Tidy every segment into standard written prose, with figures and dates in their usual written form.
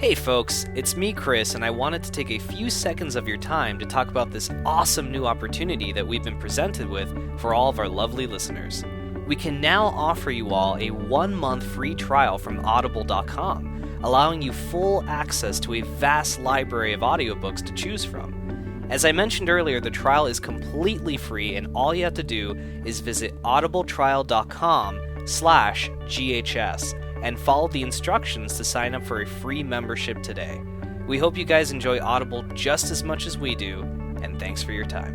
Hey folks, it's me Chris, and I wanted to take a few seconds of your time to talk about this awesome new opportunity that we've been presented with for all of our lovely listeners. We can now offer you all a 1-month free trial from audible.com, allowing you full access to a vast library of audiobooks to choose from. As I mentioned earlier, the trial is completely free, and all you have to do is visit audibletrial.com/GHS and follow the instructions to sign up for a free membership today. We hope you guys enjoy Audible just as much as we do, and thanks for your time.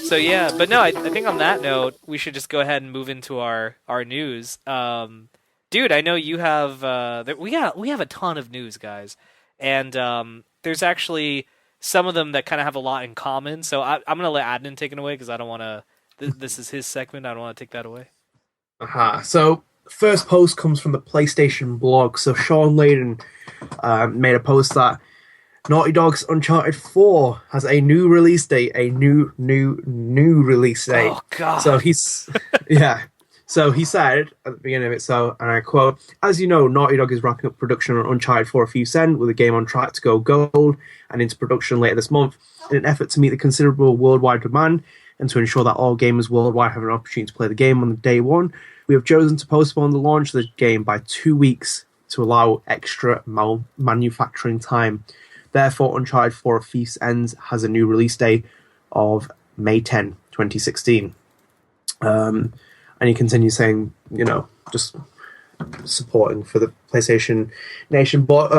So yeah, but no, I think on that note, we should just go ahead and move into our news. Dude, I know you have we have a ton of news, guys, and there's actually some of them that kind of have a lot in common. So I'm going to let Adnan take it away because I don't want to... This is his segment. I don't want to take that away. So first post comes from the PlayStation blog. So Sean Layden made a post that Naughty Dog's Uncharted 4 has a new release date. A new release date. Oh, God. So he's... yeah. So he said at the beginning of it, and I quote, "As you know, Naughty Dog is wrapping up production on Uncharted 4 a few cent, with the game on track to go gold and into production later this month. In an effort to meet the considerable worldwide demand and to ensure that all gamers worldwide have an opportunity to play the game on the day one, we have chosen to postpone the launch of the game by 2 weeks to allow extra manufacturing time. Therefore, Uncharted 4 A Thief's End has a new release date of May 10, 2016. And he continues saying, just supporting for the PlayStation Nation. But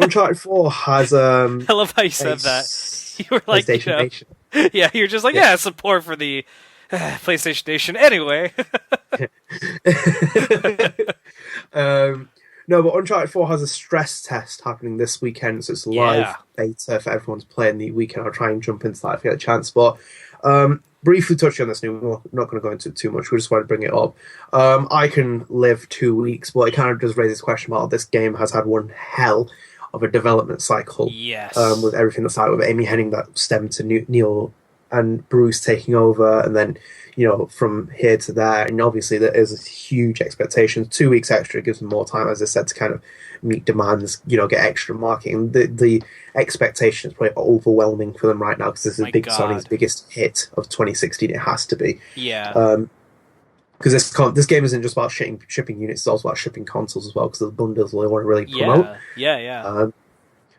Uncharted 4 has... I love how you said that. You were like, PlayStation Nation. Yeah, you're just like, yeah, support for the PlayStation Nation anyway. No, but Uncharted 4 has a stress test happening this weekend, so it's a live beta for everyone to play in the weekend. I'll try and jump into that if I get a chance. But briefly touching on this new, we're not going to go into it too much, we just want to bring it up. I can live 2 weeks, but it kind of just raises question about this game has had one hell of a development cycle. Yes. With everything that's out with Amy Hennig that stemmed to Neil and Bruce taking over, and then from here to there, and obviously there is huge expectations. 2 weeks extra gives them more time, as I said, to kind of meet demands, get extra marketing. The expectation is probably overwhelming for them right now because this is Sony's biggest hit of 2016. It has to be. Yeah. Because this game isn't just about shipping units; it's also about shipping consoles as well. Because the bundles they want to really promote. Yeah.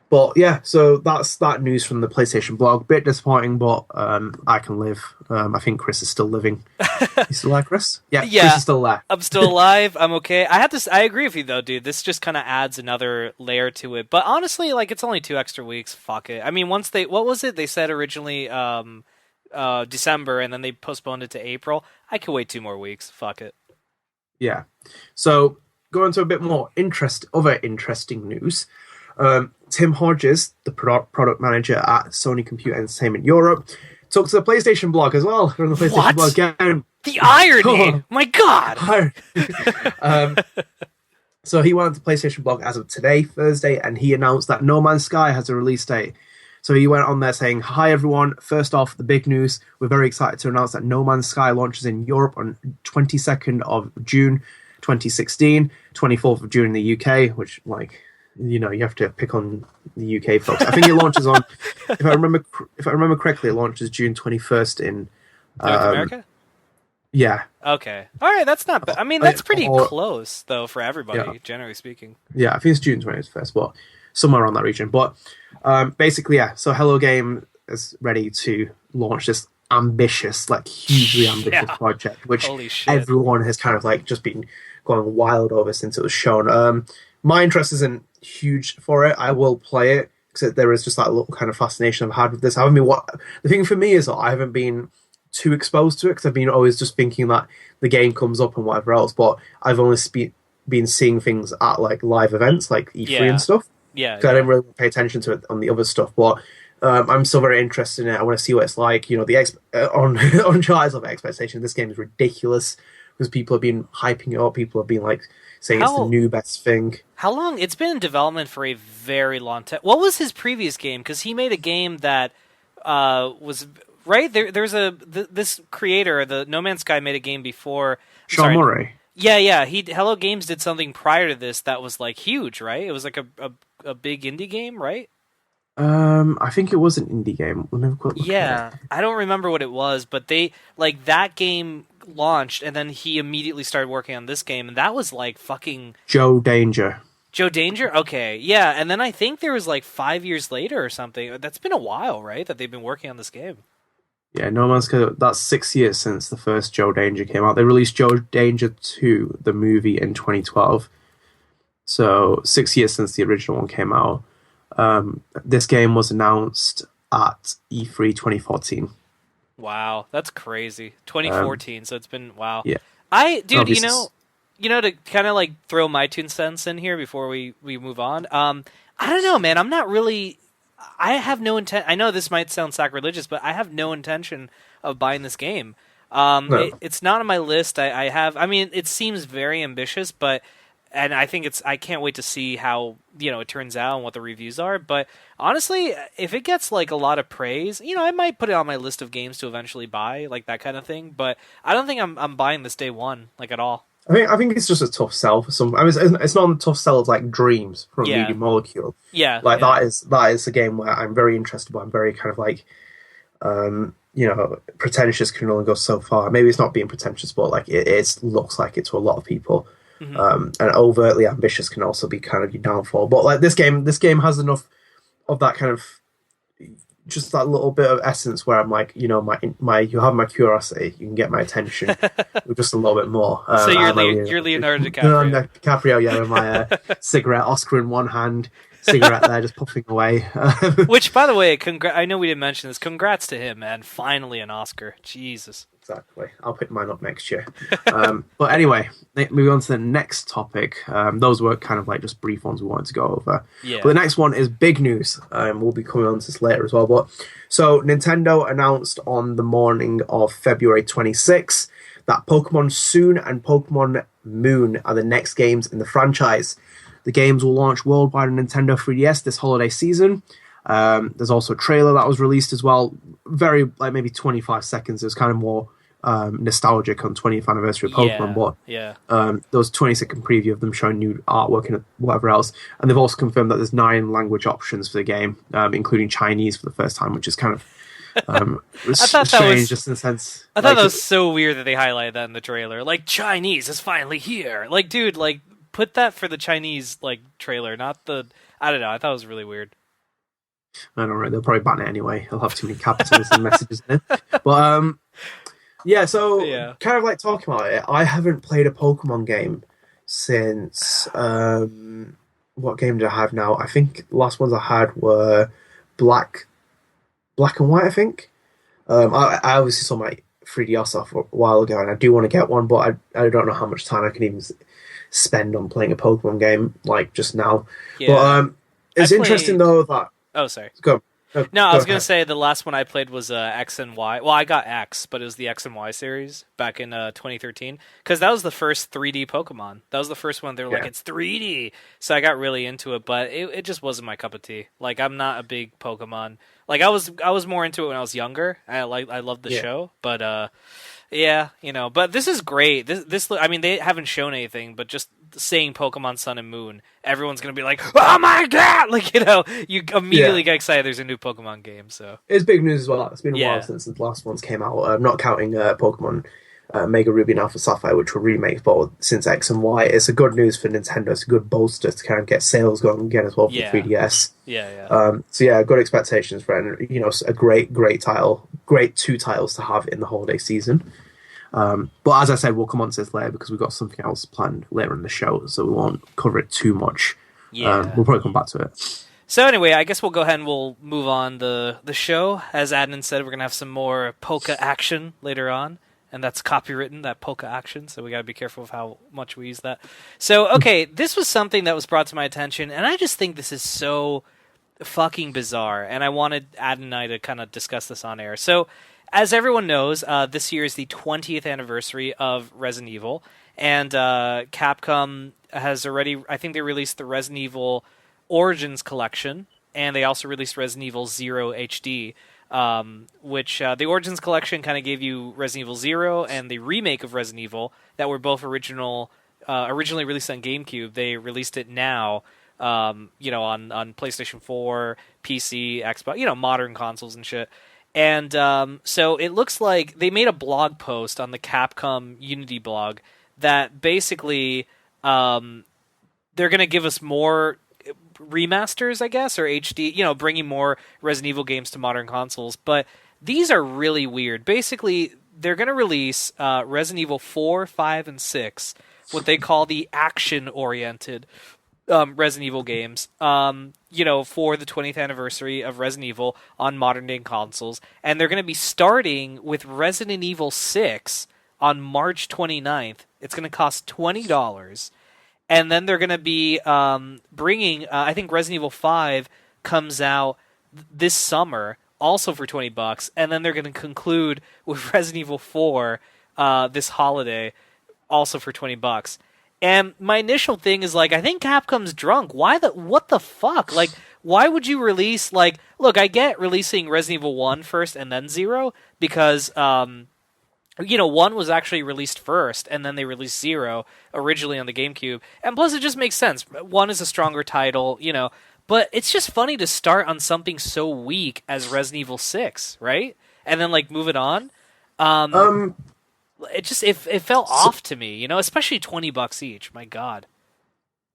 But yeah, so that's that news from the PlayStation blog. Bit disappointing, but I can live. I think Chris is still living. You still alive, Chris? Yeah, Chris is still alive. I'm still alive. I'm okay. I agree with you though, dude. This just kind of adds another layer to it. But honestly, it's only 2 extra weeks. Fuck it. I mean, what was it? They said originally December, and then they postponed it to April. I could wait 2 more weeks. Fuck it. Yeah. So going to a bit more other interesting news. Tim Hodges, the product manager at Sony Computer Entertainment Europe, talked to the PlayStation blog as well. From the PlayStation blog again. The irony! My God! So he went on the PlayStation blog as of today, Thursday, and he announced that No Man's Sky has a release date. So he went on there saying, "Hi everyone, first off, the big news. We're very excited to announce that No Man's Sky launches in Europe on 22nd of June 2016, 24th of June in the UK," which, you have to pick on the UK folks. I think it launches on, if I remember correctly, it launches June 21st in North America. Yeah. Okay. All right. That's not bad. I mean, that's pretty close though for everybody, generally speaking. Yeah, I think it's June 21st, but somewhere around that region. But basically, yeah. So Hello Game is ready to launch this ambitious, hugely ambitious project, which everyone has kind of just been going wild over since it was shown. My interest isn't huge for it. I will play it because there is just that little kind of fascination I've had with this. The thing for me is that I haven't been too exposed to it because I've been always just thinking that the game comes up and whatever else. But I've only been seeing things at live events like E3 and stuff. Yeah. Because I didn't really pay attention to it on the other stuff. But I'm still very interested in it. I want to see what it's like. On Uncharted's level of expectation, this game is ridiculous because people have been hyping it up. People have been saying it's the new best thing. How long? It's been in development for a very long time. What was his previous game? Because he made a game that was right? This creator, the No Man's Sky, made a game before. Sean Murray. Yeah. Hello Games did something prior to this that was like huge, right? It was like a big indie game, right? I think it was an indie game. Let me have a quick look at it. I don't remember what it was, but they like that game launched, and then he immediately started working on this game, and that was like fucking Joe Danger. Joe Danger. Okay, yeah, and then I think there was like 5 years later or something. That's been a while, right? That they've been working on this game. Yeah, No Man's Sky. That's 6 years since the first Joe Danger came out. They released Joe Danger 2, the movie, in 2012. So 6 years since the original one came out. This game was announced at E3 2014. Wow, that's crazy. 2014, so it's been wow. Yeah, Dude, to kind of like throw my 2 cents in here before we move on. I don't know, man. I'm not really. I have no intent. I know this might sound sacrilegious, but I have no intention of buying this game. No. It's not on my list. I have. I mean, it seems very ambitious, but. And I think I can't wait to see how, it turns out and what the reviews are. But honestly, if it gets like a lot of praise, I might put it on my list of games to eventually buy, like that kind of thing. But I don't think I'm buying this day one, like at all. I think it's just a tough sell for some. I mean, it's not a tough sell of like Dreams from Media Molecule. Yeah, like that is a game where I'm very interested, but I'm very kind of like, pretentious can only go so far. Maybe it's not being pretentious, but like it looks like it to a lot of people. Mm-hmm. And overtly ambitious can also be kind of your downfall. But like this game has enough of that kind of just that little bit of essence where I'm like, my you have my curiosity, you can get my attention with just a little bit more. So you're Leonardo DiCaprio. DiCaprio, yeah, with my cigarette, Oscar in one hand, cigarette there, just puffing away. Which, by the way, I know we didn't mention this. Congrats to him, man! Finally an Oscar. Jesus. Exactly. I'll pick mine up next year. But anyway, moving on to the next topic. Those were kind of like just brief ones we wanted to go over. Yeah. But the next one is big news. We'll be coming on to this later as well. But so Nintendo announced on the morning of February 26th that Pokemon Sun and Pokemon Moon are the next games in the franchise. The games will launch worldwide on Nintendo 3DS this holiday season. There's also a trailer that was released as well. Very, like maybe 25 seconds. It was kind of more nostalgic on 20th anniversary of Pokemon, but there was a 20-second preview of them showing new artwork and whatever else. And they've also confirmed that there's 9 language options for the game, including Chinese for the first time, which is kind of strange, just in a sense. I thought that was so weird that they highlighted that in the trailer. Like, Chinese is finally here. Like, dude, like, put that for the Chinese, like, trailer, not the... I don't know. I thought it was really weird. I don't know. They'll probably ban it anyway. They'll have too many capitals and messages in it. But, kind of like talking about it, I haven't played a Pokemon game since... what game did I have now? I think the last ones I had were Black and White, I think. I obviously saw my 3DS off a while ago, and I do want to get one, but I don't know how much time I can even spend on playing a Pokemon game, like, just now. Yeah. But it's interesting, though, that... Oh, sorry. Go. No, I was going to say the last one I played was X and Y. Well, I got X, but it was the X and Y series back in 2013. Because that was the first 3D Pokemon. That was the first one. They were like, it's 3D. So I got really into it, but it just wasn't my cup of tea. Like, I'm not a big Pokemon. Like, I was more into it when I was younger. I loved the show, but but this is great. This I mean, they haven't shown anything, but just saying Pokemon Sun and Moon, everyone's gonna be like, "Oh my god!" Like, you immediately get excited. There's a new Pokemon game, so it's big news as well. It's been a while since the last ones came out. Not counting Pokemon Mega Ruby and Alpha Sapphire, which were remakes, but since X and Y, it's a good news for Nintendo. It's a good bolster to kind of get sales going again as well for the 3DS. Good expectations for it. And, a great title, great 2 titles to have in the holiday season. But as I said, we'll come on to this later because we've got something else planned later in the show, so we won't cover it too much. We'll probably come back to it. So anyway, I guess we'll go ahead and we'll move on the show. As Adnan said, we're going to have some more Poke action later on. And that's copywritten, that Poke action, so we got to be careful of how much we use that. So, okay, this was something that was brought to my attention, and I just think this is so fucking bizarre, and I wanted Ad and I to kind of discuss this on air. So, as everyone knows, this year is the 20th anniversary of Resident Evil, and Capcom has already, I think they released the Resident Evil Origins collection, and they also released Resident Evil 0 HD. which the Origins Collection kind of gave you Resident Evil 0 and the remake of Resident Evil that were both originally released on GameCube. They released it now, on PlayStation 4, PC, Xbox, modern consoles and shit. And so it looks like they made a blog post on the Capcom Unity blog that basically they're going to give us more remasters, I guess, or HD, bringing more Resident Evil games to modern consoles. But these are really weird. Basically, they're going to release Resident Evil 4, 5, and 6, what they call the action-oriented Resident Evil games, for the 20th anniversary of Resident Evil on modern-day consoles. And they're going to be starting with Resident Evil 6 on March 29th. It's going to cost $20. And then they're going to be bringing, I think Resident Evil 5 comes out this summer, also for $20. And then they're going to conclude with Resident Evil 4 this holiday, also for $20. And my initial thing is, I think Capcom's drunk. What the fuck? Why would you release, look, I get releasing Resident Evil 1 first and then 0, because, 1 was actually released first, and then they released 0 originally on the GameCube. And plus, it just makes sense. 1 is a stronger title, but it's just funny to start on something so weak as Resident Evil 6, right? And then, move it on. It felt off to me, especially $20 each. My God.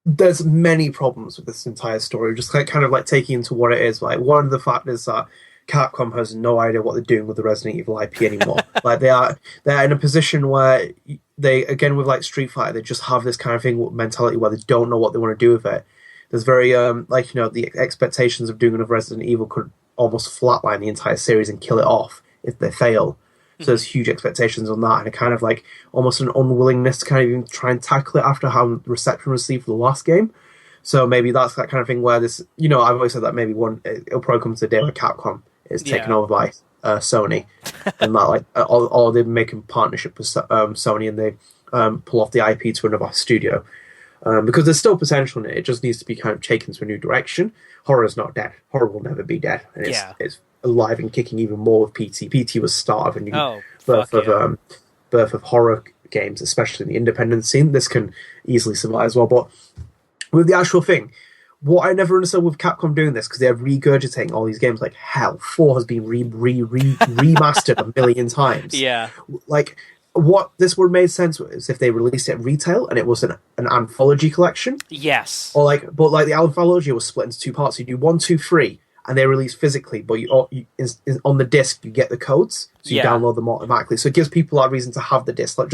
There's many problems with this entire story. Just kind of taking into what it is. One of the factors that Capcom has no idea what they're doing with the Resident Evil IP anymore. They're in a position where they, again with Street Fighter, they just have this kind of mentality where they don't know what they want to do with it. There's very the expectations of doing another Resident Evil could almost flatline the entire series and kill it off if they fail. So there's huge expectations on that, and a kind of almost an unwillingness to kind of even try and tackle it after how the reception received for the last game. So maybe that's that kind of thing where this, I've always said that maybe it'll probably come to the day where Capcom is taken over by Sony, and that or they make a partnership with Sony and they pull off the IP to another studio. Because there's still potential in it. It just needs to be kind of taken to a new direction. Horror's not dead. Horror will never be dead. And it's alive and kicking even more with PT. PT was start of a new birth of horror games, especially in the independent scene. This can easily survive as well. But with the actual thing, what I never understood with Capcom doing this, because they're regurgitating all these games like hell. 4 has been remastered a million times. Yeah. What this would have made sense is if they released it at retail and it was an anthology collection. Yes. Or but the anthology was split into 2 parts. You do 1, 2, 3, and they release physically, but on the disc you get the codes, so you download them automatically. So it gives people that reason to have the disc, other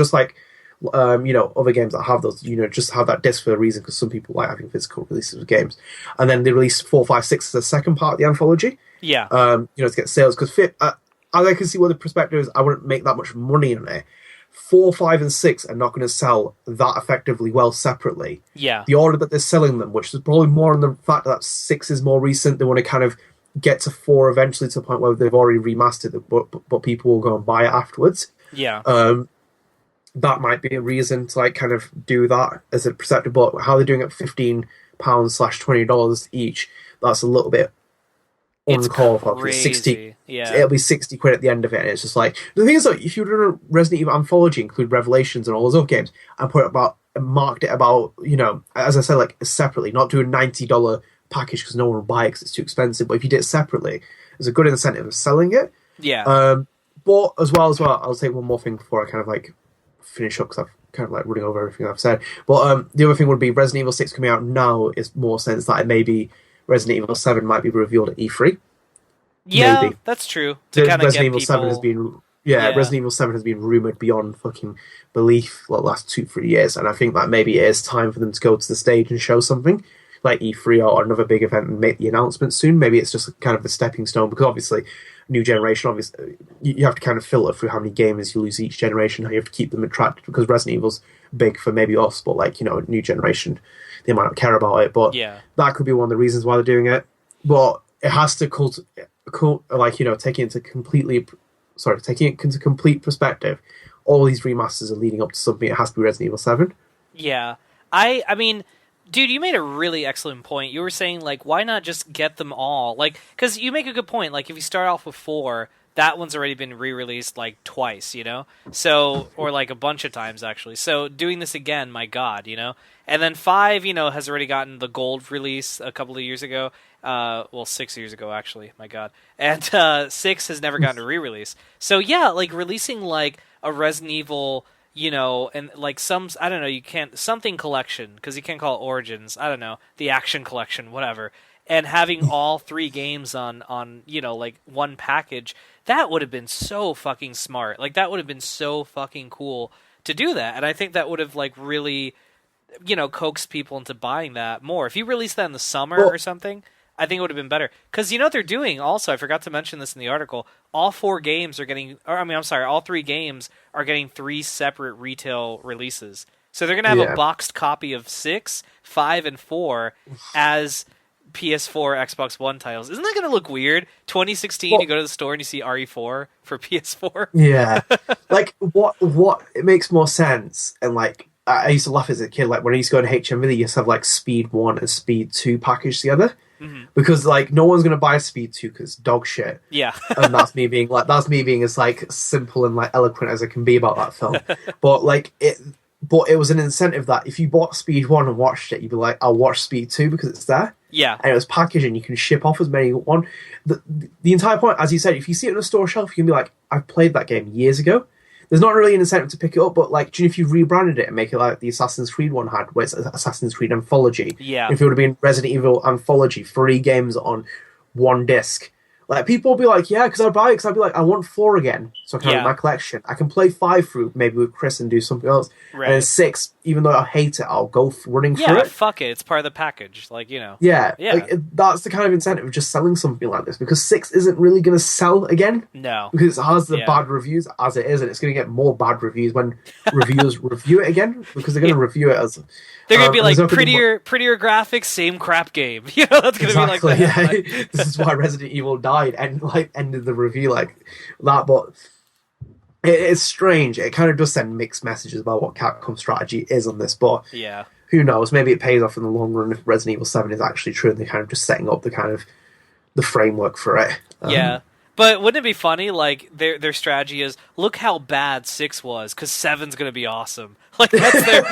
games that have those, just have that disc for a reason, because some people like having physical releases of games. And then they release 4, 5, 6 as the second part of the anthology. Yeah. To get sales, because I can see what the perspective is. I wouldn't make that much money on it. 4, 5, and 6 are not going to sell that effectively well separately. Yeah. The order that they're selling them, which is probably more on the fact that 6 is more recent, they want to kind of get to 4 eventually to the point where they've already remastered it, but people will go and buy it afterwards. Yeah. That might be a reason to kind of do that as a perceptive, but how they're doing it £15/$20 each, that's a little bit uncalled for. 60, it'll be 60 quid at the end of it, and it's just the thing is, if you were a Resident Evil anthology, include Revelations and all those other games, and marked it about, as I said, separately, not do a $90 package because no one will buy it because it's too expensive, but if you did it separately, there's a good incentive of selling it. Yeah. But as well, I'll say one more thing before I kind of finish up, because I've kind of running over everything I've said. But the other thing would be Resident Evil 6 coming out now is more sense that it may be Resident Evil 7 might be revealed at E3. Yeah, maybe. That's true. Resident Evil 7 has been Resident Evil 7 has been rumored beyond fucking belief the last 2-3 years, and I think that maybe it is time for them to go to the stage and show something like E3 or another big event and make the announcement soon. Maybe it's just kind of the stepping stone, because obviously new generation, obviously you have to kind of filter through how many gamers you lose each generation, how you have to keep them attracted, because Resident Evil's big for maybe us, but new generation, they might not care about it, but that could be one of the reasons why they're doing it. But it has to taking it into complete perspective, all these remasters are leading up to something. It has to be Resident Evil 7. Yeah. I mean, Dude, you made a really excellent point. You were saying, like, why not just get them all? Like, because you make a good point. Like, if you start off with four, that one's already been re-released, like, twice, you know? So, or, like, a bunch of times, actually. So, doing this again, my god, you know? And then five, has already gotten the gold release a couple of years ago. Well, 6 years ago, actually, my god. And, six has never gotten a re-release. So, yeah, like, releasing, like, a Resident Evil and like some, I don't know, you can't, something collection, because you can't call it Origins, I don't know, the Action Collection, whatever, and having all three games on like one package, that would have been so fucking smart. Like, that would have been so fucking cool to do that, and I think that would have, like, really, coaxed people into buying that more. If you released that in the summer Well, or something, I think it would have been better. Because you know what they're doing also, I forgot to mention this in the article, all four games are getting, or I mean, I'm sorry, all three games are getting three separate retail releases. So they're going to have a yeah. boxed copy of 6, 5, and 4 as PS4, Xbox One titles. Isn't that going to look weird? 2016, you Well, go to the store and you see RE4 for PS4. yeah. Like, what it makes more sense, and like I used to laugh as a kid. Like when I used to go to HMV, they used to have like Speed One and Speed Two packaged together Hmm. because like no one's gonna buy Speed Two because dog shit. Yeah. And that's me being as like simple and like eloquent as I can be about that film. But like it was an incentive that if you bought Speed One and watched it, you'd be like, I'll watch Speed Two because it's there. Yeah. And it was packaged and you can ship off as many you want. The entire point, as you said, if you see it on a store shelf, you can be like, I've played that game years ago. There's not really an incentive to pick it up, but like, do you know if you rebranded it and make it like the Assassin's Creed one had, where it's Assassin's Creed Anthology? Yeah. If it would have been Resident Evil Anthology, 3 games on one disc, like people will be like, yeah, because I'd buy it because I'd be like, I want 4 again, so I can have Yeah. my collection. I can play 5 through maybe with Chris and do something else, and then Right. 6, even though I hate it, I'll go running through Yeah, it. fuck it. It's part of the package. Like, Yeah, Yeah. that's the kind of incentive of just selling something like this because 6 isn't really going to sell again No. because it has the Yeah. bad reviews as it is, and it's going to get more bad reviews when reviewers review it again because they're going Yeah. to review it as They're gonna be and like there's not gonna be prettier graphics, same crap game. That's gonna exactly. be like that. Yeah, this is why Resident Evil died and like ended the review like that. But it's strange. It kind of does send mixed messages about what Capcom's strategy is on this, but. Yeah. Who knows? Maybe it pays off in the long run if Resident Evil 7 is actually true and they're kind of just setting up the kind of the framework for it. Yeah. But wouldn't it be funny? Like their strategy is, look how bad 6 was, because 7's gonna be awesome. Like that's their,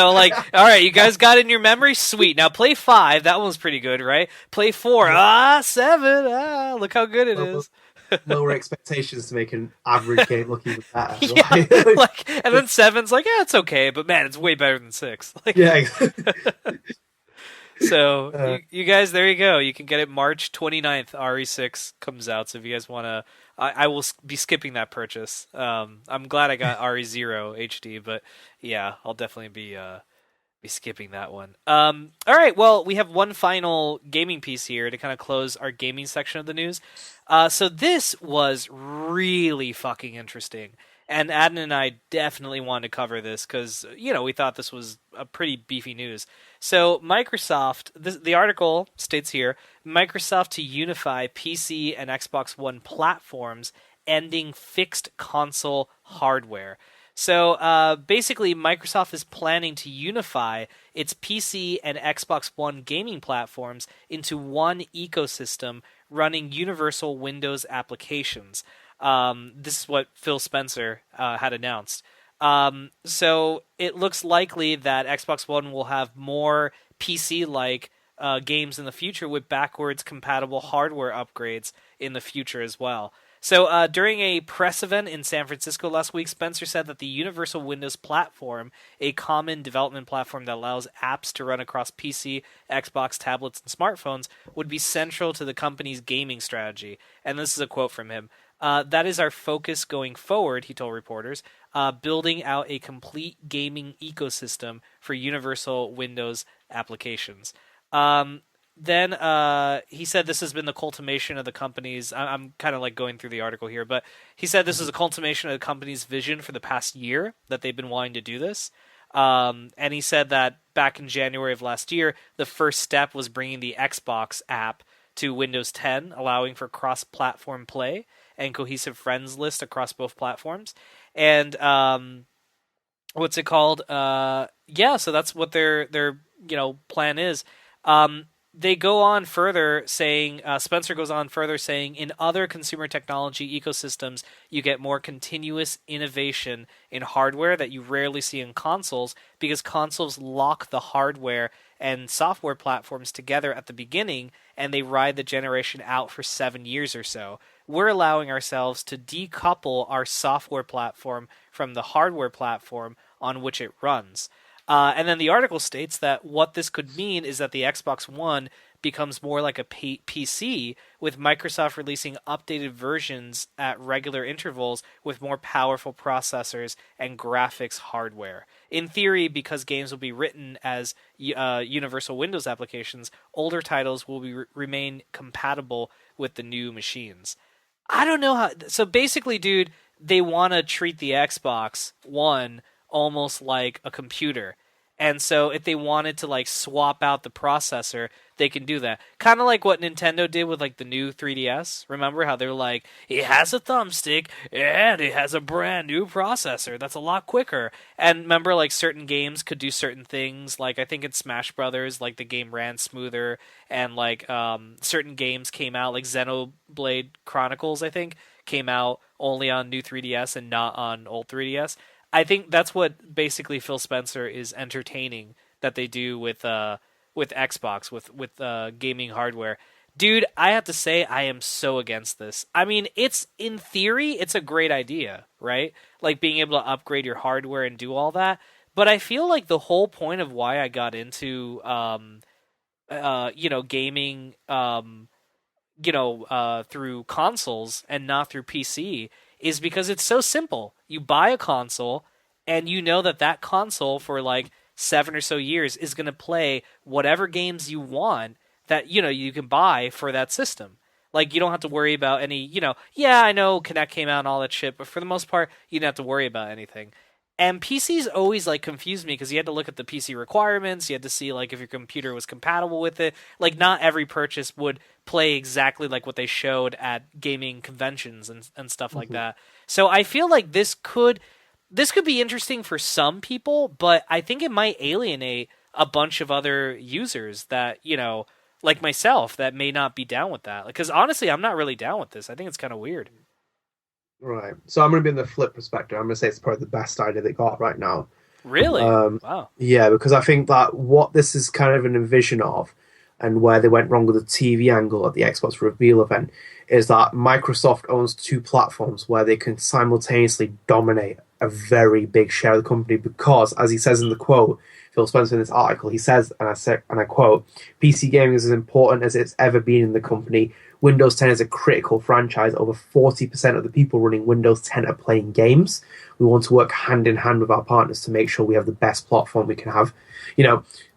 like, all right, you guys got it in your memory, sweet. Now play 5. That one's pretty good, right? Play 4. 7. Look how good it is. Lower expectations to make an average game look even better. Yeah. Like, and then 7's like, yeah, it's okay, but man, it's way better than 6. Like, yeah. So, you guys, there you go. You can get it March 29th. RE6 comes out. So if you guys want to, I will be skipping that purchase. I'm glad I got RE0 HD, but yeah, I'll definitely be skipping that one. All right. Well, we have one final gaming piece here to kind of close our gaming section of the news. So this was really fucking interesting. And Adnan and I definitely wanted to cover this because, we thought this was a pretty beefy news. So Microsoft, the article states here, Microsoft to unify PC and Xbox One platforms, ending fixed console hardware. So basically, Microsoft is planning to unify its PC and Xbox One gaming platforms into one ecosystem running universal Windows applications. This is what Phil Spencer had announced. So it looks likely that Xbox One will have more PC-like games in the future with backwards compatible hardware upgrades in the future as well. So during a press event in San Francisco last week, Spencer said that the Universal Windows Platform, a common development platform that allows apps to run across PC, Xbox, tablets, and smartphones, would be central to the company's gaming strategy. And this is a quote from him. That is our focus going forward, he told reporters, building out a complete gaming ecosystem for universal Windows applications. Then he said this has been the culmination of the company's... I'm kind of like going through the article here, but he said this is a culmination of the company's vision for the past year, that they've been wanting to do this. And he said that back in January of last year, the first step was bringing the Xbox app to Windows 10, allowing for cross-platform play and cohesive friends list across both platforms. And what's it called? Yeah, so that's what they're plan is. They go on further saying, Spencer goes on further saying, in other consumer technology ecosystems, you get more continuous innovation in hardware that you rarely see in consoles because consoles lock the hardware and software platforms together at the beginning and they ride the generation out for 7 years or so. We're allowing ourselves to decouple our software platform from the hardware platform on which it runs. And then the article states that what this could mean is that the Xbox One becomes more like a PC, with Microsoft releasing updated versions at regular intervals with more powerful processors and graphics hardware. In theory, because games will be written as universal Windows applications, older titles will remain compatible with the new machines. I don't know how. So basically, dude, they want to treat the Xbox One almost like a computer. And so if they wanted to like swap out the processor, they can do that. Kind of like what Nintendo did with like the new 3DS. Remember how they're like, it has a thumbstick and it has a brand new processor that's a lot quicker. And remember like certain games could do certain things. Like I think in Smash Brothers, like the game ran smoother, and like certain games came out, like Xenoblade Chronicles, I think, came out only on new 3DS and not on old 3DS. I think that's what basically Phil Spencer is entertaining that they do with Xbox, with gaming hardware. Dude, I have to say I am so against this. I mean, it's in theory, it's a great idea, right? Like being able to upgrade your hardware and do all that. But I feel like the whole point of why I got into gaming through consoles and not through PC is because it's so simple. You buy a console, and you know that console for like 7 or so years is going to play whatever games you want that you can buy for that system. Like you don't have to worry about any. Yeah, I know Kinect came out and all that shit, but for the most part, you don't have to worry about anything. And PCs always like confused me because you had to look at the PC requirements. You had to see like if your computer was compatible with it. Like not every purchase would play exactly like what they showed at gaming conventions and stuff like that. So I feel like this could be interesting for some people, but I think it might alienate a bunch of other users that, like myself, that may not be down with that. Because honestly, I'm not really down with this. I think it's kind of weird. Right. So I'm going to be in the flip perspective. I'm going to say it's probably the best idea they got right now. Really? Wow. Yeah, because I think that what this is kind of an envision of, and where they went wrong with the TV angle at the Xbox reveal event, is that Microsoft owns two platforms where they can simultaneously dominate a very big share of the company because, as he says in the quote, Phil Spencer in this article, he says, and I quote, PC gaming is as important as it's ever been in the company. Windows 10 is a critical franchise. Over 40% of the people running Windows 10 are playing games. We want to work hand in hand with our partners to make sure we have the best platform we can have.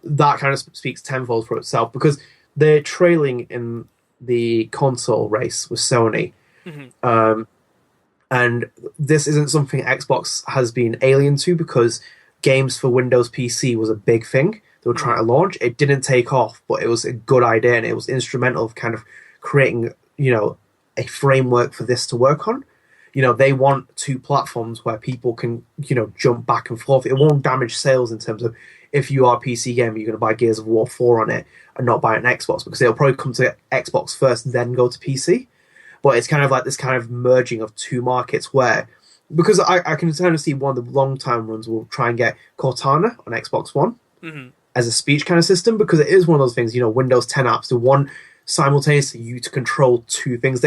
That kind of speaks tenfold for itself because they're trailing in the console race with Sony. Mm-hmm. And this isn't something Xbox has been alien to because games for Windows PC was a big thing they were trying to launch. It didn't take off, but it was a good idea and it was instrumental of kind of creating, a framework for this to work on. They want two platforms where people can, jump back and forth. It won't damage sales in terms of if you are a PC gamer, you're going to buy Gears of War 4 on it and not buy an Xbox because it'll probably come to Xbox first, then go to PC. But it's kind of like this kind of merging of two markets where, because I can kind of see one of the long-term runs will try and get Cortana on Xbox One as a speech kind of system because it is one of those things, Windows 10 apps, the one simultaneously you to control two things.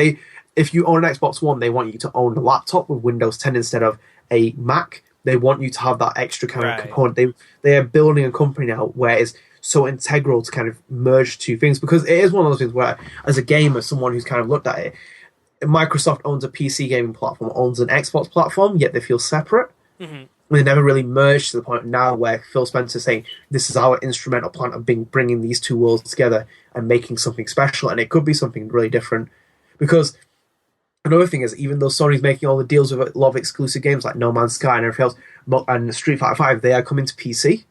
If you own an Xbox One, they want you to own a laptop with Windows 10 instead of a Mac. They want you to have that extra kind of component. They are building a company now where it's so integral to kind of merge two things because it is one of those things where, as a gamer, someone who's kind of looked at it, Microsoft owns a PC gaming platform, owns an Xbox platform, yet they feel separate. Mm-hmm. They never really merged to the point now where Phil Spencer is saying, this is our instrumental plan of bringing these two worlds together and making something special. And it could be something really different. Because another thing is, even though Sony's making all the deals with a lot of exclusive games like No Man's Sky and everything else, and Street Fighter 5, they are coming to PC.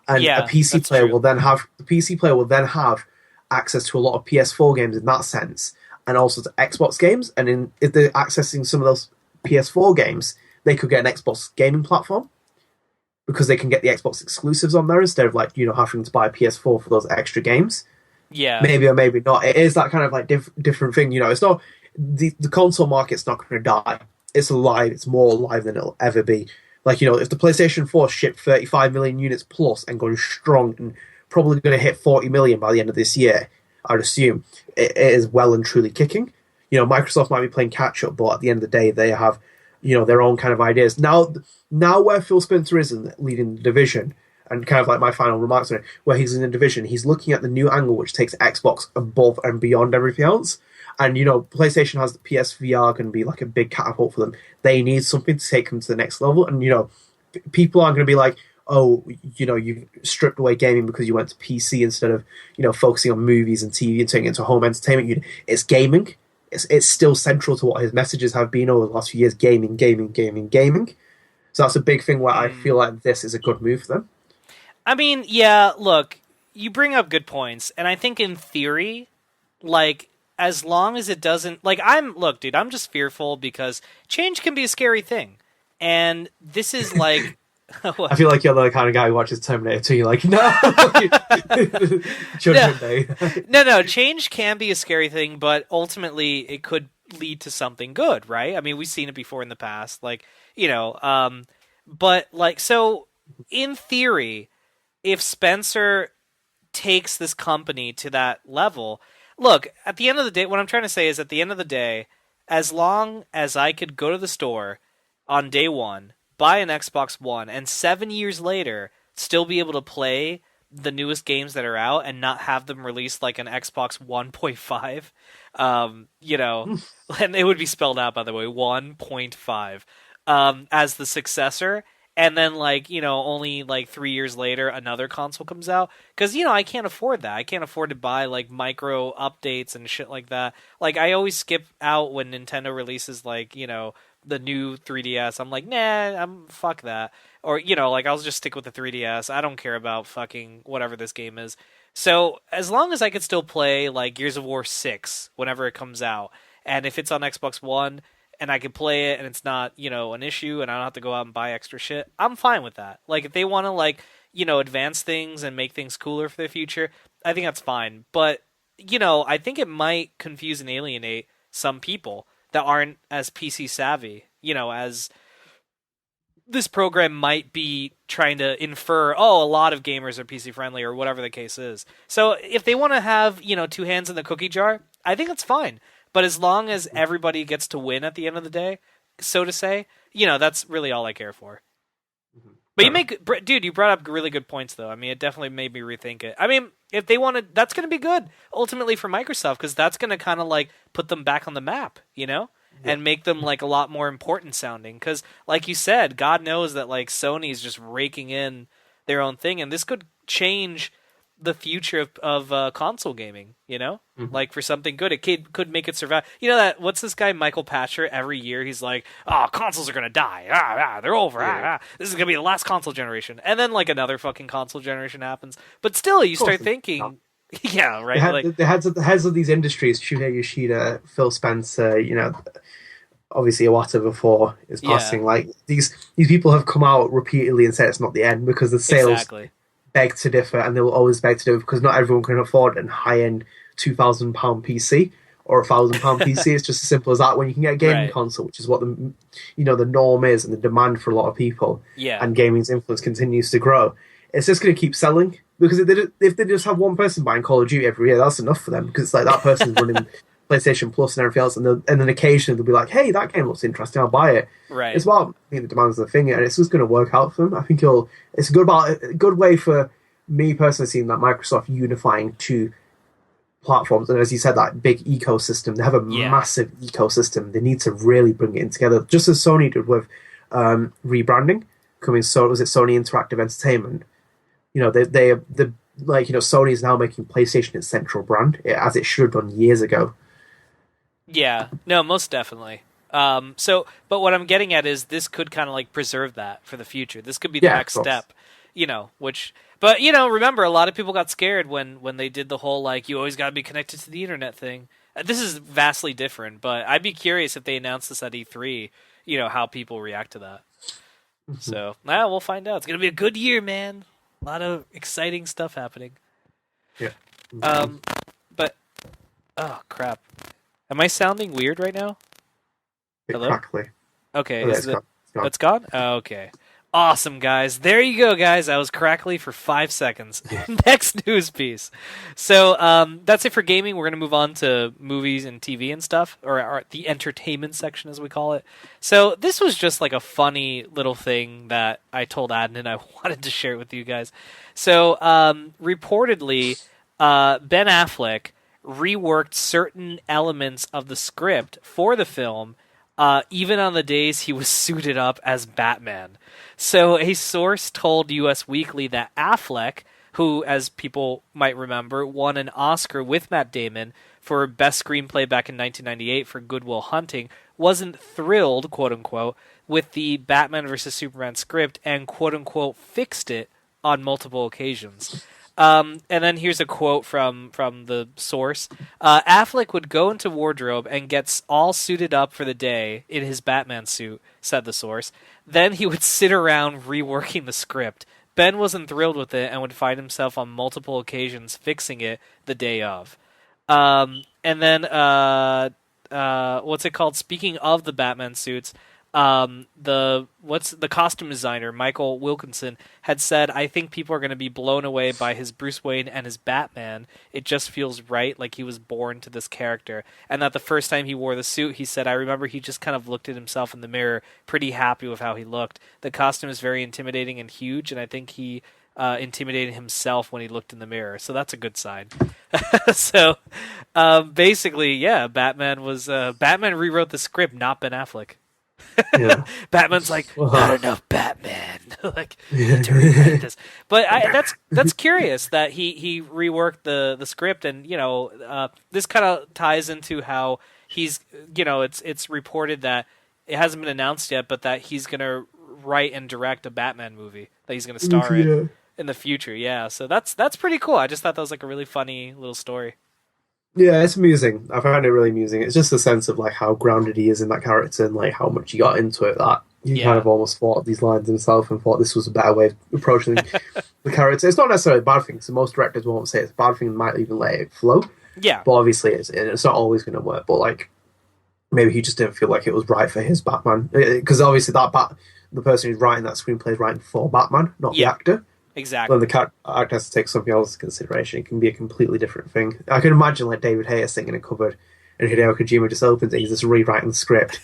And a PC player will then have access to a lot of PS4 games in that sense, and also to Xbox games. And if they're accessing some of those PS4 games, they could get an Xbox gaming platform. because they can get the Xbox exclusives on there instead of like having to buy a PS4 for those extra games. Yeah. Maybe or maybe not. It is that kind of like different thing. It's not the console market's not going to die. It's alive. It's more alive than it'll ever be. Like if the PlayStation 4 shipped 35 million units plus and going strong and probably going to hit 40 million by the end of this year, I'd assume it is well and truly kicking. Microsoft might be playing catch up, but at the end of the day, they have their own kind of ideas. Now where Phil Spencer is in leading the division, and kind of like my final remarks on it, where he's in the division, he's looking at the new angle which takes Xbox above and beyond everything else. And PlayStation has the PSVR going to be like a big catapult for them. They need something to take them to the next level. And people aren't going to be like, oh, you've stripped away gaming because you went to PC instead of focusing on movies and TV and turning it into a home entertainment unit. It's gaming. It's still central to what his messages have been over the last few years. Gaming, gaming, gaming, gaming. So that's a big thing where I feel like this is a good move for them. I mean, yeah, look, you bring up good points, and I think in theory, like, as long as it doesn't, like, look, dude, I'm just fearful because change can be a scary thing, and this is like, I feel like you're the kind of guy who watches Terminator 2, you're like, no! Judgment Day. No, change can be a scary thing, but ultimately it could lead to something good, right? I mean, we've seen it before in the past, like, but, like, so, in theory, if Spencer takes this company to that level, look, at the end of the day, what I'm trying to say is at the end of the day, as long as I could go to the store on day one, buy an Xbox One, and 7 years later still be able to play the newest games that are out and not have them released like an Xbox 1.5, and it would be spelled out, by the way, 1.5, as the successor. And then, only, 3 years later, another console comes out. Because, I can't afford that. I can't afford to buy, micro updates and shit like that. Like, I always skip out when Nintendo releases, the new 3DS. I'm like, nah, fuck that. Or, I'll just stick with the 3DS. I don't care about fucking whatever this game is. So, as long as I could still play, Gears of War 6 whenever it comes out, and if it's on Xbox One, and I can play it and it's not, an issue and I don't have to go out and buy extra shit, I'm fine with that. Like, if they want to, advance things and make things cooler for the future, I think that's fine. But, I think it might confuse and alienate some people that aren't as PC savvy, as this program might be trying to infer, a lot of gamers are PC friendly or whatever the case is. So if they want to have, two hands in the cookie jar, I think that's fine. But as long as everybody gets to win at the end of the day, so to say, that's really all I care for. But you brought up really good points, though. I mean, it definitely made me rethink it. I mean, if they want to, that's going to be good, ultimately, for Microsoft, because that's going to kind of, put them back on the map, and make them, a lot more important sounding. Because, like you said, God knows that, Sony's just raking in their own thing, and this could change the future of console gaming, for something good. It could make it survive. What's this guy Michael Patcher? Every year he's like, consoles are gonna die. They're over. This is gonna be the last console generation. And then another fucking console generation happens. But still, you start thinking, yeah, right. The heads of these industries, Shuhei Yoshida, Phil Spencer, obviously Iwata before is passing. Yeah. These people have come out repeatedly and said it's not the end because the sales beg to differ, and they will always beg to differ because not everyone can afford a high-end £2,000 PC or £1,000 PC. It's just as simple as that. When you can get a gaming console, which is what the norm is, and the demand for a lot of people, and gaming's influence continues to grow, it's just going to keep selling because if they just have one person buying Call of Duty every year, that's enough for them because it's like that person's running PlayStation Plus and everything else, and then occasionally they'll be like, "Hey, that game looks interesting. I'll buy it." Right. It's about the demands of the thing, and it's just going to work out for them. I think it's a good way for me personally seeing that Microsoft unifying two platforms, and as you said, that big ecosystem. They have a massive ecosystem. They need to really bring it in together, just as Sony did with rebranding. Was it Sony Interactive Entertainment? Sony is now making PlayStation its central brand, as it should have done years ago. Yeah, no, most definitely. But what I'm getting at is this could kind of preserve that for the future. This could be the next step, But remember, a lot of people got scared when they did the whole you always got to be connected to the internet thing. This is vastly different, but I'd be curious if they announced this at E3. How people react to that. Mhm. So, now we'll find out. It's going to be a good year, man. A lot of exciting stuff happening. Yeah. Mhm. Um, but, oh, crap. Am I sounding weird right now? Bit Hello? crackly. Okay, Oh, there is it's the gone. It's gone. That's gone? Oh, okay. Awesome, guys. There you go, guys. I was crackly for 5 seconds. Yeah. Next news piece. So that's it for gaming. We're going to move on to movies and TV and stuff, or the entertainment section, as we call it. So this was just like a funny little thing that I told Adnan and I wanted to share it with you guys. So reportedly, Ben Affleck reworked certain elements of the script for the film even on the days he was suited up as Batman. So a source told US Weekly that Affleck, who, as people might remember, won an Oscar with Matt Damon for Best Screenplay back in 1998 for Good Will Hunting, wasn't thrilled, quote unquote, with the Batman vs. Superman script and, quote unquote, fixed it on multiple occasions. And then here's a quote from the source. Affleck would go into wardrobe and gets all suited up for the day in his Batman suit, said the source. Then he would sit around reworking the script. Ben wasn't thrilled with it and would find himself on multiple occasions fixing it the day of. And then what's it called? Speaking of the Batman suits, the costume designer Michael Wilkinson had said, "I think people are going to be blown away by his Bruce Wayne and his Batman. It just feels right, like he was born to this character." And that the first time he wore the suit, he said, "I remember he just kind of looked at himself in the mirror, pretty happy with how he looked. The costume is very intimidating and huge, and I think he." Intimidated himself when he looked in the mirror, so that's a good sign. So, basically, yeah, Batman rewrote the script, not Ben Affleck. Yeah. Batman's like, not Well, enough Batman. Like, yeah. need to rewrite this. But that's curious that he reworked the script, and this kind of ties into how he's it's reported that it hasn't been announced yet, but that he's gonna write and direct a Batman movie that he's gonna star in the future. Yeah, so that's pretty cool. I just thought that was like a really funny little story. Yeah, it's amusing. I found it really amusing. It's just a sense of like how grounded he is in that character and like how much he got into it that he kind Yeah, of almost thought of these lines himself and thought this was a better way of approaching the character. It's not necessarily a bad thing, so most directors won't say it's a bad thing and might even let it flow. yeah, But obviously it's not always going to work. But like maybe he just didn't feel like it was right for his Batman. Because obviously the person who's writing that screenplay is writing for Batman, not the yeah, actor. When exactly. the actor has to take something else into consideration, it can be a completely different thing. I can imagine like David Hayter sitting in a cupboard and Hideo Kojima just opens it, he's just rewriting the script.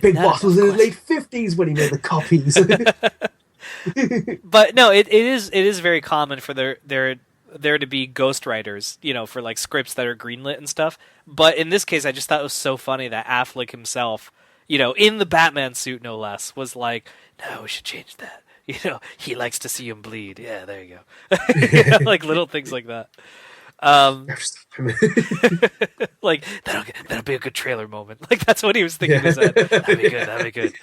Big Boss was in his late 50s when he made the copies. But no, it is very common for there to be ghostwriters, for like scripts that are greenlit and stuff. But in this case, I just thought it was so funny that Affleck himself, in the Batman suit no less, was like, "No, we should change that." He likes to see him bleed. Yeah, there you go. Like little things like that. Um, like that'll be a good trailer moment. Like that's what he was thinking in his head. That'd be good. That'd be good.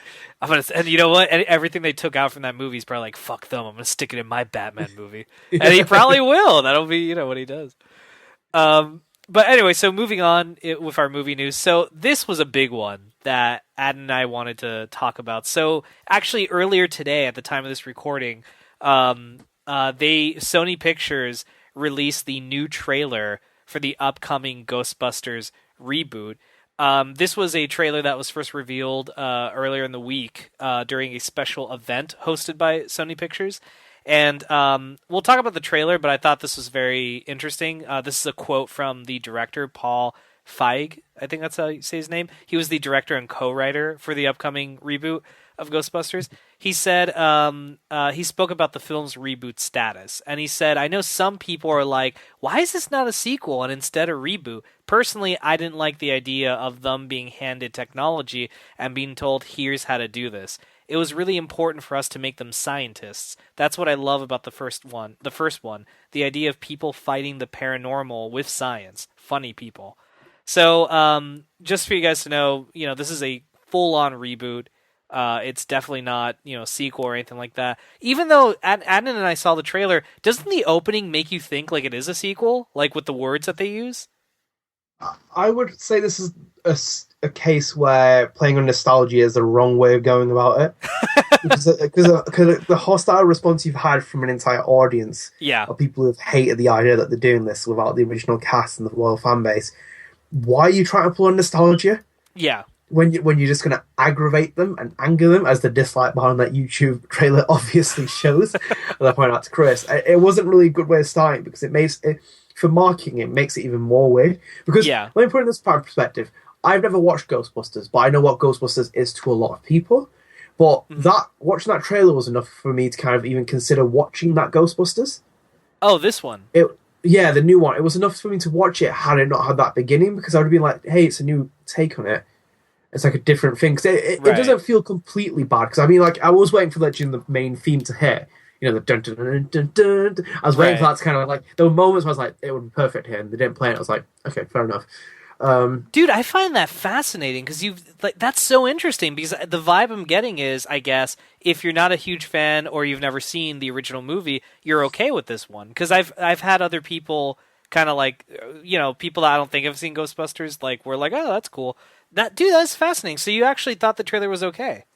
And you know what? And everything they took out from that movie is probably like, fuck them. I'm gonna stick it in my Batman movie, and he probably will. That'll be what he does. But anyway, so moving on with our movie news. So this was a big one that Ad and I wanted to talk about. So actually, earlier today, at the time of this recording, Sony Pictures released the new trailer for the upcoming Ghostbusters reboot. This was a trailer that was first revealed earlier in the week during a special event hosted by Sony Pictures. And we'll talk about the trailer, but I thought this was very interesting. This is a quote from the director, Paul Feig. I think that's how you say his name. He was the director and co-writer for the upcoming reboot of Ghostbusters. He said he spoke about the film's reboot status, and he said, "I know some people are like, why is this not a sequel and instead a reboot? Personally, I didn't like the idea of them being handed technology and being told, here's how to do this. It was really important for us to make them scientists. That's what I love about the first one. The idea of people fighting the paranormal with science. Funny people." So, just for you guys to know, this is a full-on reboot. It's definitely not, sequel or anything like that. Even though Adnan and I saw the trailer, doesn't the opening make you think like it is a sequel, like with the words that they use? I would say this is a case where playing on nostalgia is the wrong way of going about it. Because the hostile response you've had from an entire audience Yeah. of people who've hated the idea that they're doing this without the original cast and the loyal fan base, why are you trying to pull on nostalgia Yeah. when you're just going to aggravate them and anger them, as the dislike behind that YouTube trailer obviously shows? As I point out to Chris, it wasn't really a good way of starting, because it makes it, for marketing, it makes it even more weird. Because Yeah. let me put it in this perspective: I've never watched Ghostbusters, but I know what Ghostbusters is to a lot of people. But watching that trailer was enough for me to kind of even consider watching that Ghostbusters. Oh, this one. Yeah, the new one. It was enough for me to watch it had it not had that beginning, because I would have been like, hey, it's a new take on it. It's like a different thing. Because it doesn't feel completely bad. Because I mean, like, I was waiting for the main theme to hit. You know, the dun dun dun dun dun. Dun. I was waiting for that to kind of like, there were moments where I was like, it would be perfect here, and they didn't play it. I was like, okay, fair enough. Dude, I find that fascinating, because that's so interesting, because the vibe I'm getting is, I guess, if you're not a huge fan or you've never seen the original movie, you're okay with this one. Because I've had other people kind of like, people that I don't think have seen Ghostbusters, like, were like, oh, that's cool. That's fascinating. So you actually thought the trailer was okay?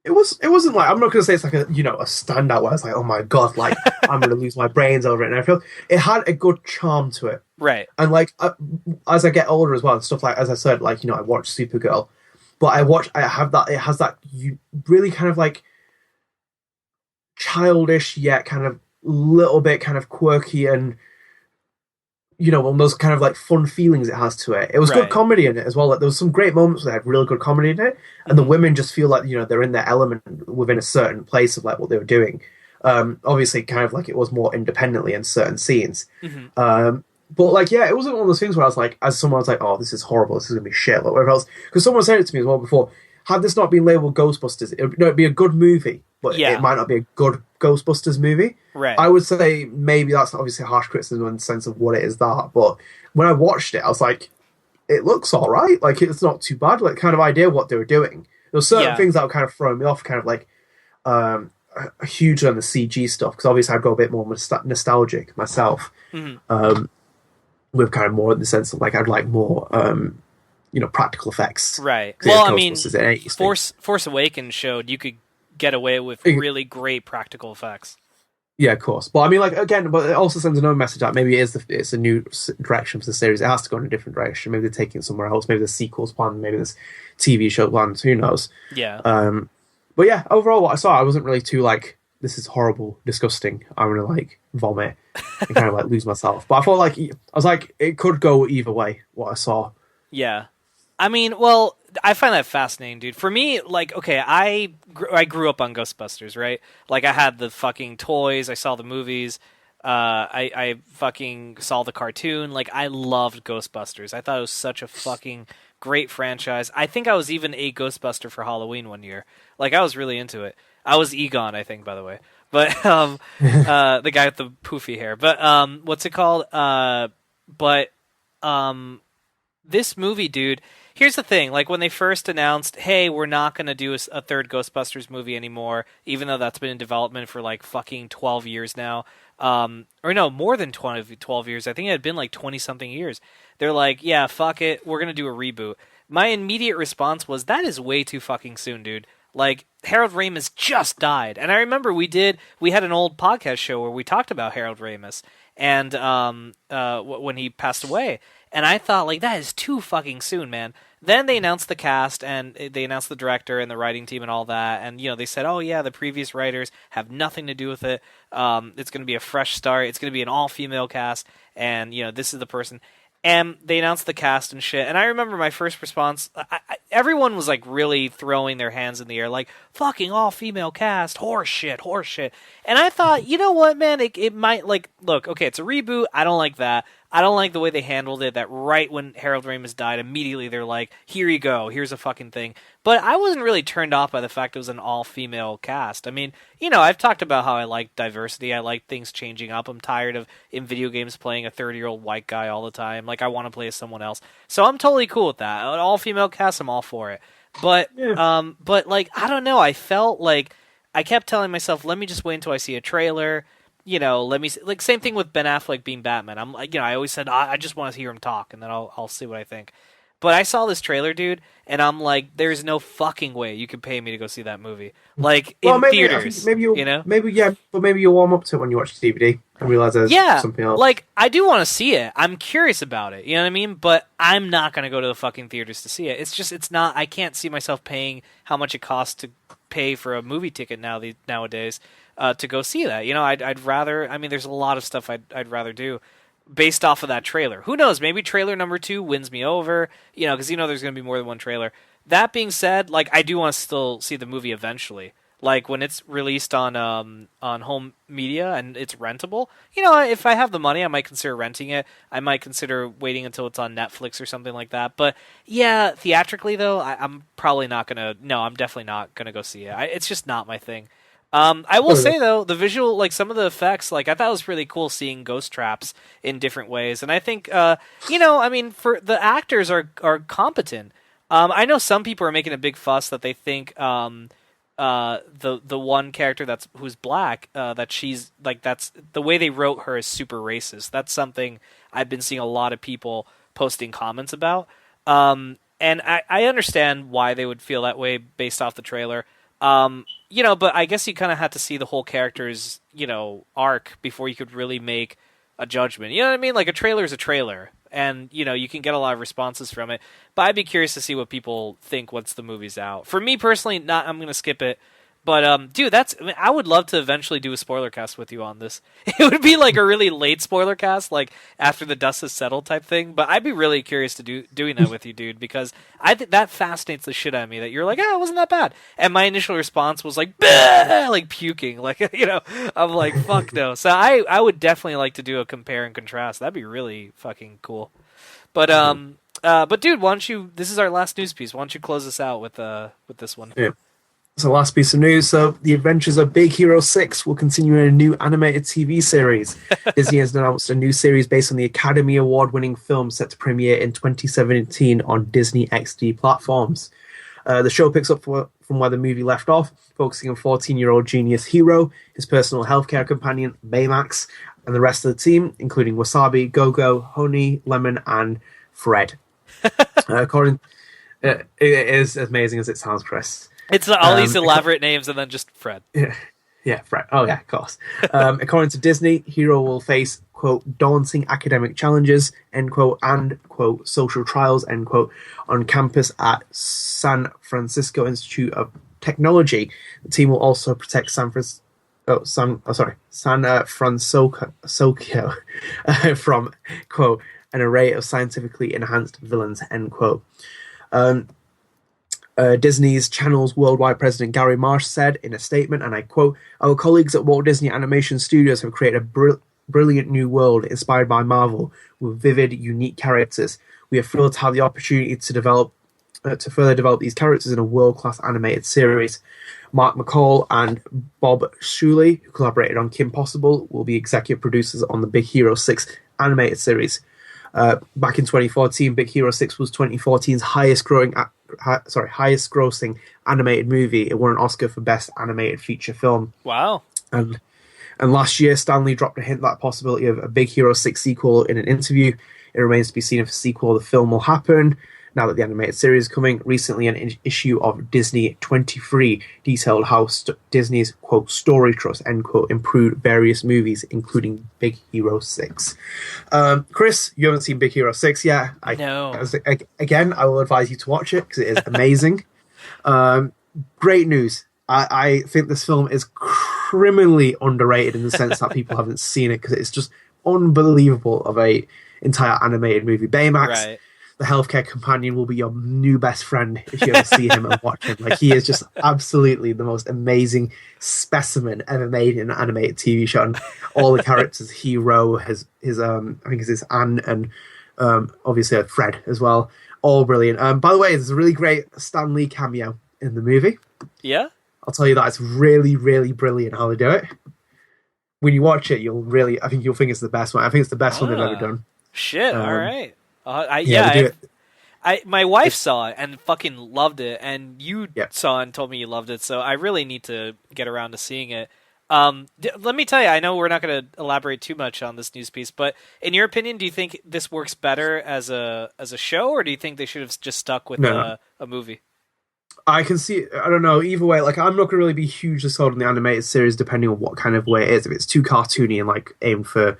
It wasn't like, I'm not going to say it's like a standout where it's like, oh my god, like I'm going to lose my brains over it. And I feel it had a good charm to it. Right. And like, as I get older as well, and stuff like, as I said, like, I watched Supergirl, but it has that really kind of like childish yet kind of little bit kind of quirky, and and those kind of like fun feelings it has to it. It was good comedy in it as well. Like, there was some great moments where they had really good comedy in it, and the women just feel like they're in their element within a certain place of like what they were doing. Obviously, kind of like it was more independently in certain scenes. But like, yeah, it wasn't one of those things where I was like, as someone was like, oh, this is horrible, this is gonna be shit, like whatever else. Because someone said it to me as well before. Had this not been labeled Ghostbusters, it'd be a good movie, but it might not be a good Ghostbusters movie. Right. I would say maybe that's obviously harsh criticism in the sense of what it is that. But when I watched it, I was like, it looks all right. Like, it's not too bad. Like, kind of idea what they were doing. There were certain things that were kind of throwing me off, kind of like huge on the CG stuff, because obviously I'd go a bit more nostalgic myself. With kind of more in the sense of like, I'd like more practical effects. Right. Well, I mean, Force Awakens showed you could get away with really great practical effects. Yeah, of course. But I mean, like, again, but it also sends another message out. Maybe it's a new direction for the series. It has to go in a different direction. Maybe they're taking it somewhere else. Maybe there's sequels planned. Maybe there's TV show planned. Who knows? Yeah. But yeah, overall, what I saw, I wasn't really too like, this is horrible, disgusting, I'm gonna like vomit and kind of like lose myself. But I thought like, I was like, it could go either way, what I saw. Yeah. I mean, well, I find that fascinating, dude. For me, like, okay, I grew up on Ghostbusters, right? Like, I had the fucking toys, I saw the movies, I fucking saw the cartoon. Like, I loved Ghostbusters. I thought it was such a fucking great franchise. I think I was even a Ghostbuster for Halloween one year. Like, I was really into it. I was Egon, I think, by the way. But, the guy with the poofy hair. But, what's it called? This movie, dude, here's the thing. Like, when they first announced, hey, we're not going to do a third Ghostbusters movie anymore, even though that's been in development for, like, fucking 12 years now. Or no, more than 12 years. I think it had been, like, 20-something years. They're like, yeah, fuck it. We're going to do a reboot. My immediate response was, that is way too fucking soon, dude. Like, Harold Ramis just died. And I remember we had an old podcast show where we talked about Harold Ramis and when he passed away. And I thought, like, that is too fucking soon, man. Then they announced the cast, and they announced the director and the writing team and all that. And, they said, oh, yeah, the previous writers have nothing to do with it. It's going to be a fresh start. It's going to be an all-female cast. And, this is the person. And they announced the cast and shit. And I remember my first response, everyone was, like, really throwing their hands in the air, like, fucking all-female cast, horse shit. And I thought, you know what, man, it might, like, look, okay, it's a reboot. I don't like that. I don't like the way they handled it, that right when Harold Ramis died, immediately they're like, here you go, here's a fucking thing. But I wasn't really turned off by the fact it was an all-female cast. I mean, I've talked about how I like diversity, I like things changing up. I'm tired of, in video games, playing a 30-year-old white guy all the time. Like, I want to play as someone else. So I'm totally cool with that. An all-female cast, I'm all for it. But, like, I don't know, I felt like, I kept telling myself, let me just wait until I see a trailer. Let me see. Like, same thing with Ben Affleck being Batman. I'm like, I always said I just want to hear him talk, and then I'll see what I think. But I saw this trailer, dude, and I'm like, there's no fucking way you can pay me to go see that movie. Like, Well, in maybe I think theaters, maybe you you know? maybe yeah, but maybe you'll warm up to it when you watch the DVD and realize there's Yeah, something else. like, I do want to see it. I'm curious about it, you know what I mean? But I'm not going to go to the fucking theaters to see it. It's just, it's not, I can't see myself paying how much it costs to pay for a movie ticket nowadays to go see that. You know, I'd rather, I mean, there's a lot of stuff I'd rather do based off of that trailer. Who knows? Maybe trailer number 2 wins me over, you know, because you know there's going to be more than one trailer. That being said, like, I do want to still see the movie eventually. Like when it's released on home media and it's rentable, you know, if I have the money, I might consider renting it. I might consider waiting until it's on Netflix or something like that. But yeah, theatrically though, I'm probably not gonna. No, I'm definitely not gonna go see it. It's just not my thing. I will say though, the visual, like some of the effects, like I thought it was really cool seeing ghost traps in different ways, and I think, you know, I mean, for the actors are competent. I know some people are making a big fuss that they think the one character who's black, that she's like, that's the way they wrote her is super racist. That's something I've been seeing a lot of people posting comments about. And I understand why they would feel that way based off the trailer. You know, but I guess you kind of had to see the whole character's, you know, arc before you could really make a judgment. You know what I mean? Like a trailer is a trailer, and you know you can get a lot of responses from it. But I'd be curious to see what people think once the movie's out. For me personally, not I'm gonna skip it. But dude, I mean, I would love to eventually do a spoiler cast with you on this. It would be like a really late spoiler cast, like after the dust has settled type thing. But I'd be really curious to doing that with you, dude, because I think that fascinates the shit out of me. That you're like, oh, it wasn't that bad, and my initial response was like, bah! Like puking, like you know, I'm like, fuck no. So I would definitely like to do a compare and contrast. That'd be really fucking cool. But dude, why don't you? This is our last news piece. Why don't you close us out with this one? Yeah. So last piece of news, so the adventures of Big Hero 6 will continue in a new animated TV series. Disney has announced a new series based on the Academy Award-winning film set to premiere in 2017 on Disney XD platforms. The show picks up from where the movie left off, focusing on 14-year-old genius Hero, his personal healthcare companion Baymax, and the rest of the team, including Wasabi, Go-Go, Honey, Lemon, and Fred. It is as amazing as it sounds, Chris. It's all these elaborate names and then just Fred. Yeah, Fred. Oh, yeah, of course. According to Disney, Hero will face, quote, daunting academic challenges, end quote, and, quote, social trials, end quote, on campus at San Francisco Institute of Technology. The team will also protect San Francisco from, quote, an array of scientifically enhanced villains, end quote. Disney's Channel's worldwide president Gary Marsh said in a statement, and I quote, "Our colleagues at Walt Disney Animation Studios have created a brilliant new world inspired by Marvel with vivid, unique characters. We are thrilled to have the opportunity to further develop these characters in a world-class animated series. Mark McCall and Bob Shuley, who collaborated on Kim Possible, will be executive producers on the Big Hero 6 animated series. Back in 2014, Big Hero 6 was 2014's highest grossing animated movie. It won an Oscar for Best Animated Feature Film. Wow. And last year, Stan Lee dropped a hint that possibility of a Big Hero 6 sequel in an interview. It remains to be seen if a sequel of the film will happen. Now that the animated series is coming, recently an issue of Disney 23 detailed how Disney's, quote, story trust, end quote, improved various movies, including Big Hero 6. Chris, you haven't seen Big Hero 6 yet. No. Again, I will advise you to watch it because it is amazing. Great news. I think this film is criminally underrated in the sense that people haven't seen it because it's just unbelievable of a entire animated movie. Baymax. Right. The healthcare companion will be your new best friend if you ever see him and watch him. Like, he is just absolutely the most amazing specimen ever made in an animated TV show. And all the characters, Hero, I think it's his Anne, and obviously Fred as well, all brilliant. By the way, there's a really great Stan Lee cameo in the movie. Yeah? I'll tell you that it's really, really brilliant how they do it. When you watch it, I think you'll think it's the best one. I think it's the best one they've ever done. Shit, all right. My wife saw it and fucking loved it, and you saw it and told me you loved it, so I really need to get around to seeing it. Let me tell you, I know we're not going to elaborate too much on this news piece, but in your opinion, do you think this works better as a show, or do you think they should have just stuck with No, a movie? I can see. I don't know. Either way, like I'm not gonna really be hugely sold on the animated series, depending on what kind of way it is. If it's too cartoony and like aimed for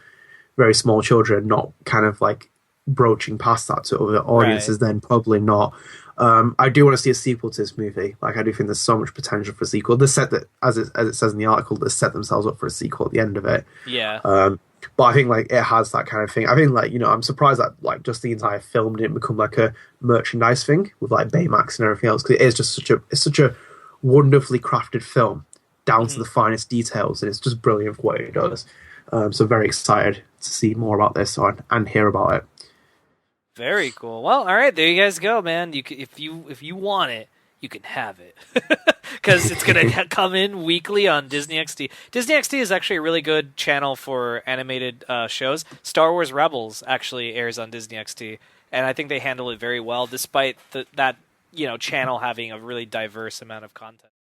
very small children, not kind of like broaching past that to other Right. audiences, then probably not. I do want to see a sequel to this movie. Like I do think there's so much potential for a sequel. They set that, as it says in the article, they set themselves up for a sequel at the end of it. Yeah. But I think like it has that kind of thing. I think like I'm surprised that like just the entire film didn't become like a merchandise thing with like Baymax and everything else, because it is just such a wonderfully crafted film down to Mhm. the finest details, and it's just brilliant for what it does. So very excited to see more about this and hear about it. Very cool. Well, all right, there you guys go, man. If you want it, you can have it because it's gonna come in weekly on Disney XD. Disney XD is actually a really good channel for animated shows. Star Wars Rebels actually airs on Disney XD, and I think they handle it very well, despite that channel having a really diverse amount of content.